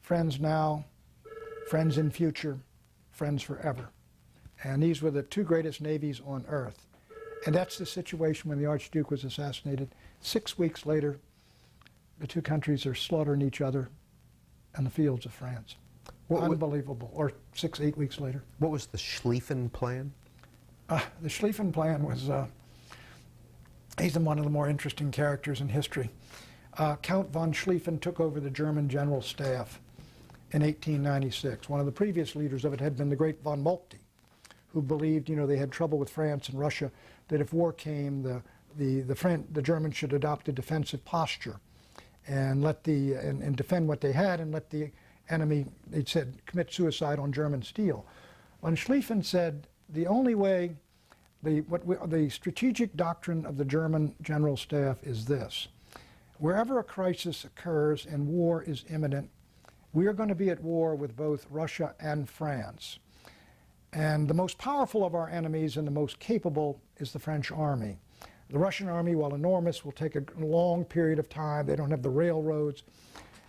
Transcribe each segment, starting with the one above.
friends now, friends in future, friends forever. And these were the two greatest navies on earth. And that's the situation when the Archduke was assassinated. 6 weeks later, the two countries are slaughtering each other in the fields of France. Unbelievable. Or 6, 8 weeks later. What was the Schlieffen Plan? The Schlieffen Plan was, he's one of the more interesting characters in history. Count von Schlieffen took over the German General Staff in 1896. One of the previous leaders of it had been the great von Moltke, who believed, you know, they had trouble with France and Russia, that if war came, the Germans should adopt a defensive posture and and defend what they had and let the enemy, they said, commit suicide on German steel. Von Schlieffen said the only way, the strategic doctrine of the German General Staff is this: wherever a crisis occurs and war is imminent, we are going to be at war with both Russia and France. And the most powerful of our enemies and the most capable is the French army. The Russian army, while enormous, will take a long period of time. They don't have the railroads.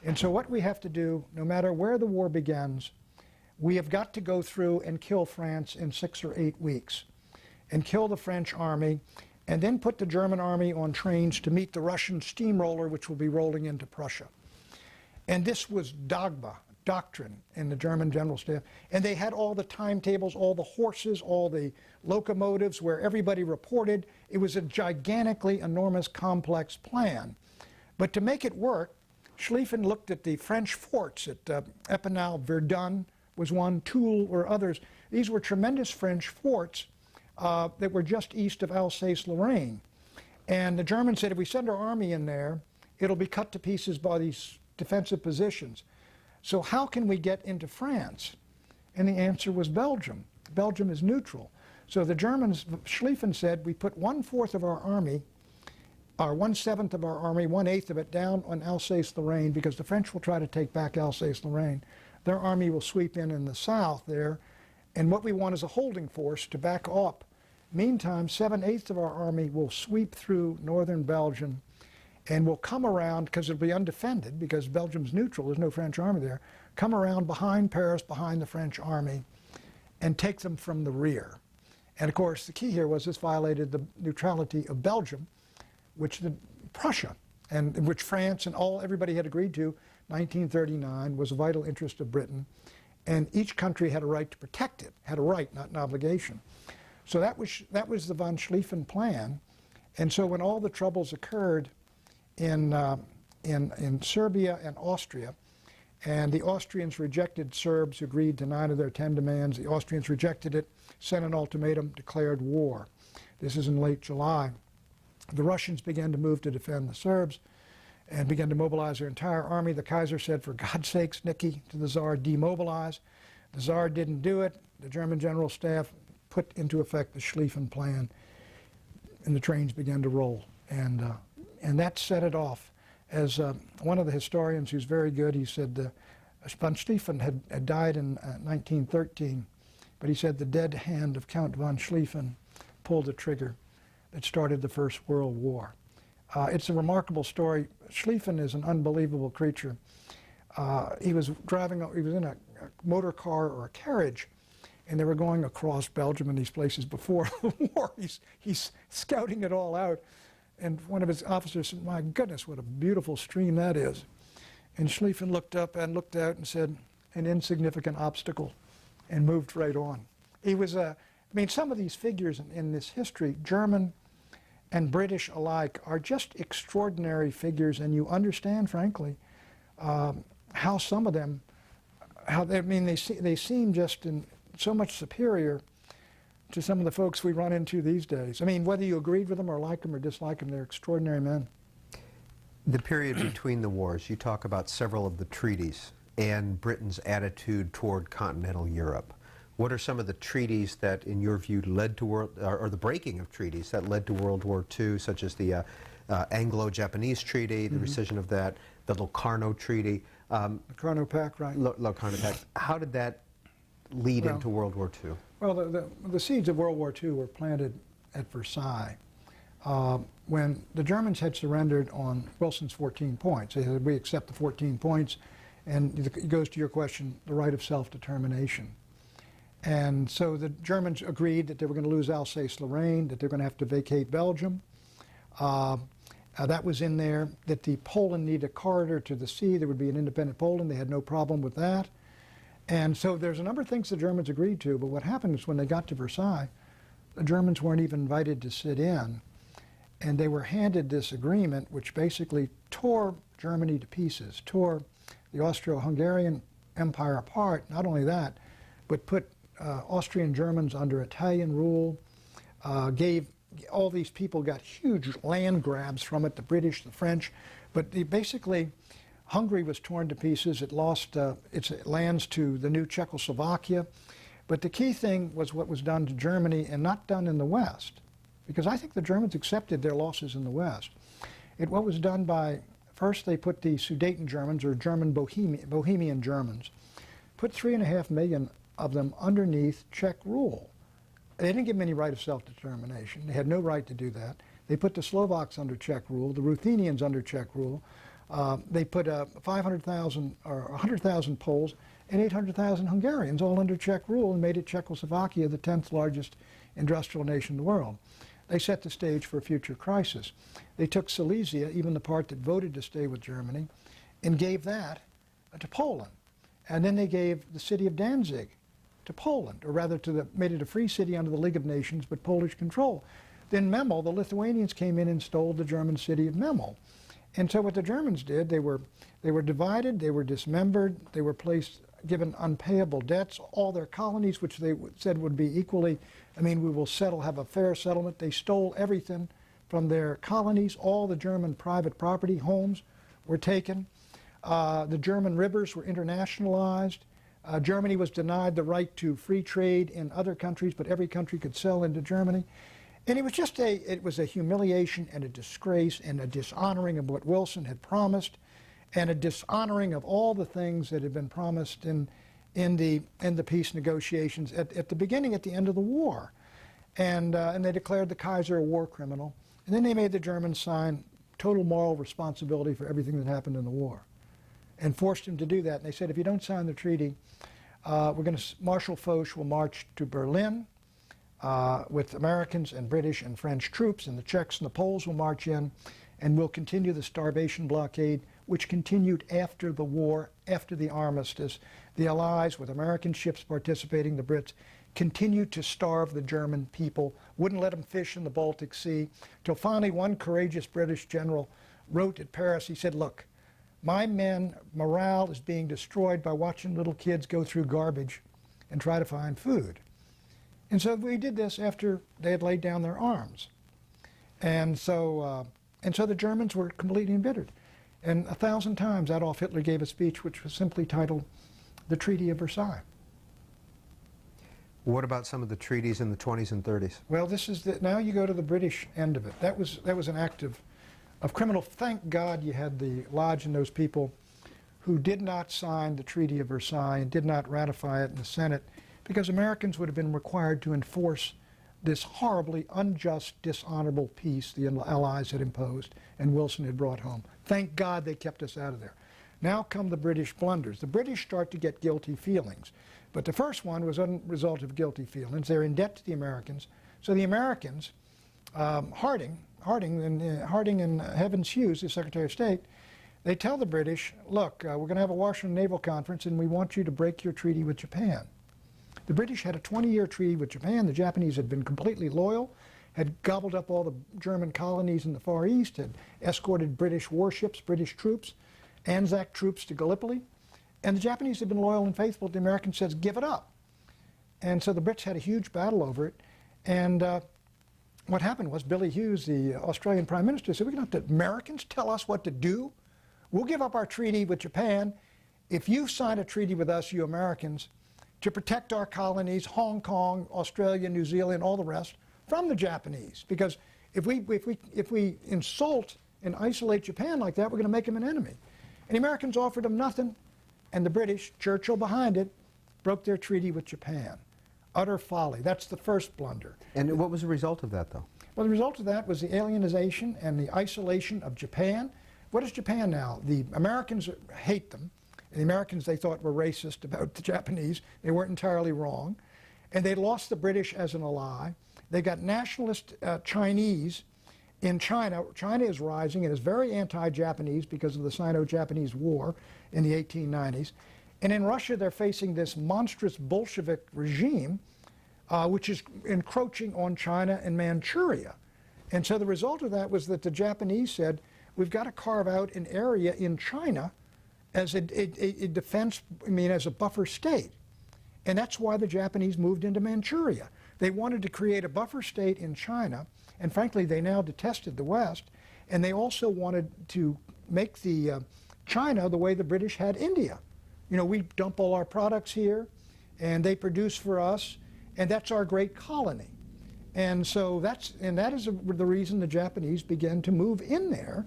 And so what we have to do, no matter where the war begins, we have got to go through and kill France in 6 or 8 weeks, and kill the French army, and then put the German army on trains to meet the Russian steamroller, which will be rolling into Prussia. And this was dogma, doctrine in the German General Staff. And they had all the timetables, all the horses, all the locomotives where everybody reported. It was a gigantically enormous, complex plan. But to make it work, Schlieffen looked at the French forts at Epinal, Verdun was one, Toul or others. These were tremendous French forts that were just east of Alsace-Lorraine. And the Germans said, if we send our army in there, it'll be cut to pieces by these defensive positions. So how can we get into France? And the answer was Belgium. Belgium is neutral. So the Germans, Schlieffen said, we put 1/4 of our army, or 1/7 of our army, 1/8 of it down on Alsace-Lorraine, because the French will try to take back Alsace-Lorraine. Their army will sweep in the south there, and what we want is a holding force to back up. Meantime, 7/8 of our army will sweep through northern Belgium and will come around, because it'll be undefended, because Belgium's neutral, there's no French army there, come around behind Paris, behind the French army, and take them from the rear. And of course, the key here was this violated the neutrality of Belgium, which Prussia, and which France and everybody had agreed to, 1939, was a vital interest of Britain, and each country had a right to protect it, had a right, not an obligation. So that was the von Schlieffen plan. And so when all the troubles occurred in Serbia and Austria, and the Austrians rejected Serbs who agreed to 9 of their 10 demands. The Austrians rejected it, sent an ultimatum, declared war. This is in late July. The Russians began to move to defend the Serbs and began to mobilize their entire army. The Kaiser said, for God's sakes, Nicky, to the Tsar, demobilize. The Tsar didn't do it. The German General Staff put into effect the Schlieffen Plan, and the trains began to roll. And that set it off. As one of the historians who's very good, he said von Schlieffen had died in 1913, but he said the dead hand of Count von Schlieffen pulled the trigger that started the First World War. It's a remarkable story. Schlieffen is an unbelievable creature. He was in a motor car or a carriage, and they were going across Belgium and these places before the war. He's scouting it all out. And one of his officers said, my goodness, what a beautiful stream that is. And Schlieffen looked up and looked out and said, an insignificant obstacle, and moved right on. He was I mean, some of these figures in this history, German and British alike, are just extraordinary figures, and you understand, frankly, how some of them, they seem just so much superior to some of the folks we run into these days. I mean, whether you agreed with them or like them or dislike them, they're extraordinary men. The period between the wars, you talk about several of the treaties and Britain's attitude toward continental Europe. What are some of the treaties that, in your view, led to or the breaking of treaties that led to World War II, such as the Anglo-Japanese Treaty, the rescission of that, the Locarno Treaty? Locarno Pact, right. Locarno Pact. How did that lead into World War II? Well, the seeds of World War II were planted at Versailles when the Germans had surrendered on Wilson's 14 points. They said, we accept the 14 points, And it goes to your question, the right of self-determination. And so the Germans agreed that they were going to lose Alsace-Lorraine, that they're going to have to vacate Belgium. That was in there, that the Poland needed a corridor to the sea. There would be an independent Poland. They had no problem with that. And so there's a number of things the Germans agreed to, but what happened is when they got to Versailles, the Germans weren't even invited to sit in. And they were handed this agreement which basically tore Germany to pieces, tore the Austro-Hungarian Empire apart. Not only that, but put Austrian Germans under Italian rule, gave all these people got huge land grabs from it, the British, the French, but basically Hungary was torn to pieces. It lost its lands to the new Czechoslovakia. But the key thing was what was done to Germany and not done in the West, because I think the Germans accepted their losses in the West. What was done by, first they put the Sudeten Germans, or German Bohemian Germans, put 3.5 million of them underneath Czech rule. They didn't give them any right of self-determination. They had no right to do that. They put the Slovaks under Czech rule, the Ruthenians under Czech rule. They put 500,000 or 100,000 Poles and 800,000 Hungarians all under Czech rule and made it Czechoslovakia the 10th largest industrial nation in the world. They set the stage for a future crisis. They took Silesia, even the part that voted to stay with Germany, and gave that to Poland. And then they gave the city of Danzig to Poland, or rather made it a free city under the League of Nations, but Polish control. Then Memel, the Lithuanians came in and stole the German city of Memel. And so what the Germans did, they were divided, they were dismembered, they were given unpayable debts, all their colonies, which they said would be equally, we will have a fair settlement. They stole everything from their colonies. All the German private property, homes, were taken. The German rivers were internationalized. Germany was denied the right to free trade in other countries, but every country could sell into Germany. And it was just it was a humiliation and a disgrace and a dishonoring of what Wilson had promised, and a dishonoring of all the things that had been promised in the peace negotiations at the beginning, at the end of the war. And they declared the Kaiser a war criminal. And then they made the Germans sign total moral responsibility for everything that happened in the war, and forced him to do that. And they said, if you don't sign the treaty, Marshal Foch will march to Berlin with Americans and British and French troops, and the Czechs and the Poles will march in, and we'll continue the starvation blockade, which continued after the war, after the armistice. The Allies, with American ships participating, the Brits, continued to starve the German people, wouldn't let them fish in the Baltic Sea, till finally one courageous British general wrote at Paris, he said, look, my men, morale is being destroyed by watching little kids go through garbage and try to find food. And so we did this after they had laid down their arms. And so the Germans were completely embittered. And 1,000 times Adolf Hitler gave a speech which was simply titled The Treaty of Versailles. What about some of the treaties in the 20s and 30s? Well, now you go to the British end of it. That was an act of criminal. Thank God you had the Lodge and those people who did not sign the Treaty of Versailles and did not ratify it in the Senate, because Americans would have been required to enforce this horribly unjust, dishonorable peace the Allies had imposed and Wilson had brought home. Thank God they kept us out of there. Now come the British blunders. The British start to get guilty feelings. But the first one was a result of guilty feelings. They're in debt to the Americans. So the Americans, Harding and Heavens Hughes, the Secretary of State, they tell the British, look, we're going to have a Washington Naval Conference and we want you to break your treaty with Japan. The British had a 20-year treaty with Japan. The Japanese had been completely loyal, had gobbled up all the German colonies in the Far East, had escorted British warships, British troops, Anzac troops to Gallipoli. And the Japanese had been loyal and faithful. The Americans says, give it up. And so the Brits had a huge battle over it. And what happened was Billy Hughes, the Australian Prime Minister, said, we're going to have the Americans tell us what to do. We'll give up our treaty with Japan if you sign a treaty with us, you Americans, to protect our colonies, Hong Kong, Australia, New Zealand, all the rest, from the Japanese. Because if we insult and isolate Japan like that, we're going to make them an enemy. And the Americans offered them nothing, and the British, Churchill behind it, broke their treaty with Japan. Utter folly. That's the first blunder. And what was the result of that, though? Well, the result of that was the alienization and the isolation of Japan. What is Japan now? The Americans hate them, And the Americans, they thought, were racist about the Japanese. They weren't entirely wrong. And they lost the British as an ally. They got nationalist Chinese in China. China is rising and is very anti-Japanese because of the Sino-Japanese War in the 1890s. And in Russia, they're facing this monstrous Bolshevik regime, which is encroaching on China and Manchuria. And so the result of that was that the Japanese said, we've got to carve out an area in China as a defense, as a buffer state. And that's why the Japanese moved into Manchuria. They wanted to create a buffer state in China, and frankly, they now detested the West, and they also wanted to make the China the way the British had India. You know, we dump all our products here, and they produce for us, and that's our great colony. And so that is the reason the Japanese began to move in there.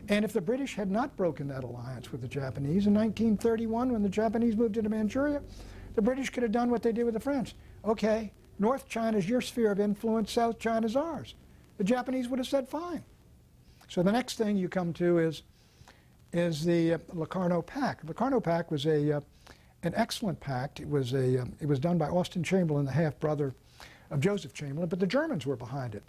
And if the British had not broken that alliance with the Japanese in 1931, when the Japanese moved into Manchuria, the British could have done what they did with the French. Okay, North China's your sphere of influence, South China's ours. The Japanese would have said fine. So the next thing you come to is the Locarno Pact. The Locarno Pact was an excellent pact. It was done by Austin Chamberlain, the half-brother of Joseph Chamberlain, but the Germans were behind it.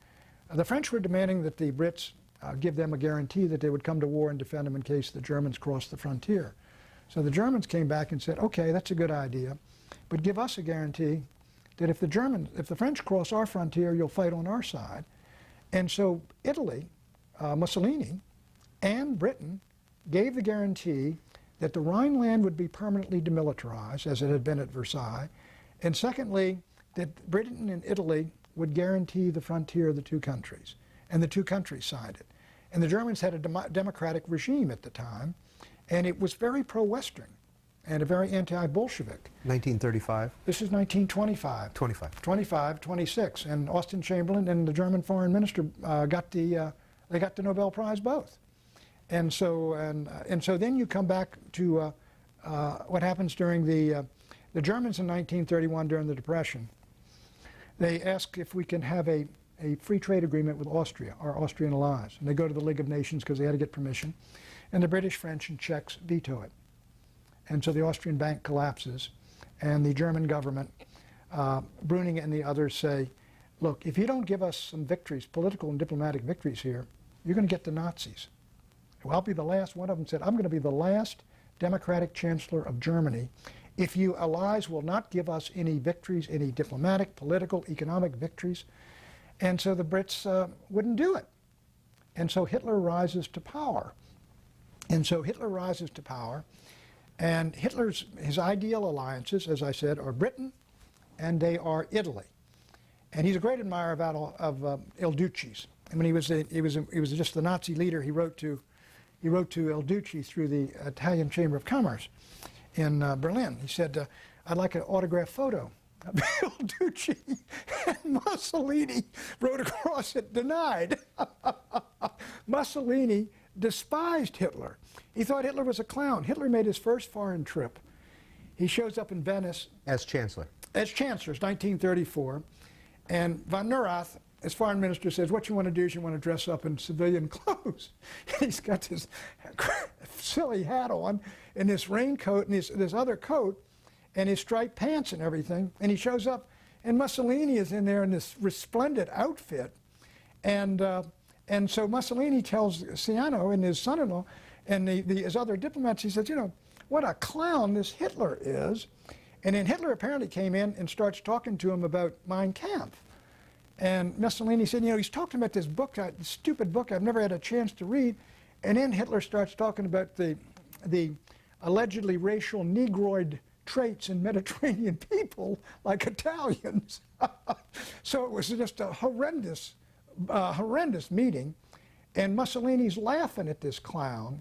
The French were demanding that the Brits give them a guarantee that they would come to war and defend them in case the Germans crossed the frontier. So the Germans came back and said, okay, that's a good idea, but give us a guarantee that if the French cross our frontier, you'll fight on our side. And so Italy, Mussolini, and Britain gave the guarantee that the Rhineland would be permanently demilitarized, as it had been at Versailles, and secondly, that Britain and Italy would guarantee the frontier of the two countries, and the two countries signed it. And the Germans had a democratic regime at the time, and it was very pro-Western and a very anti-Bolshevik. 1935? This is 1925. 26, and Austin Chamberlain and the German foreign minister got the Nobel Prize both. And so then you come back to what happens during the Germans in 1931 during the Depression. They ask if we can have a free trade agreement with Austria, our Austrian allies. And they go to the League of Nations because they had to get permission. And the British, French, and Czechs veto it. And so the Austrian bank collapses. And the German government, Brüning and the others say, look, if you don't give us some victories, political and diplomatic victories here, you're going to get the Nazis. Well, I'll be the last. One of them said, I'm going to be the last democratic chancellor of Germany if you allies will not give us any victories, any diplomatic, political, economic victories. And so the Brits wouldn't do it. And so Hitler rises to power. And his ideal alliances, as I said, are Britain and they are Italy. And he's a great admirer of Il Duce's. And when he was just the Nazi leader, he wrote to Il Duce through the Italian Chamber of Commerce in Berlin. He said, I'd like an autographed photo of Il Duce. And Mussolini wrote across it, denied. Mussolini despised Hitler. He thought Hitler was a clown. Hitler made his first foreign trip. He shows up in Venice. As chancellor. As chancellor, it's 1934. And von Neurath, as foreign minister, says, what you want to do is you want to dress up in civilian clothes. He's got this silly hat on and this raincoat and this other coat and his striped pants and everything. And he shows up, and Mussolini is in there in this resplendent outfit. And so Mussolini tells Ciano and his son-in-law and his other diplomats, he says, you know, what a clown this Hitler is. And then Hitler apparently came in and starts talking to him about Mein Kampf. And Mussolini said, you know, he's talking about this book, this stupid book I've never had a chance to read. And then Hitler starts talking about the allegedly racial Negroid traits in Mediterranean people, like Italians. So it was just a horrendous meeting. And Mussolini's laughing at this clown.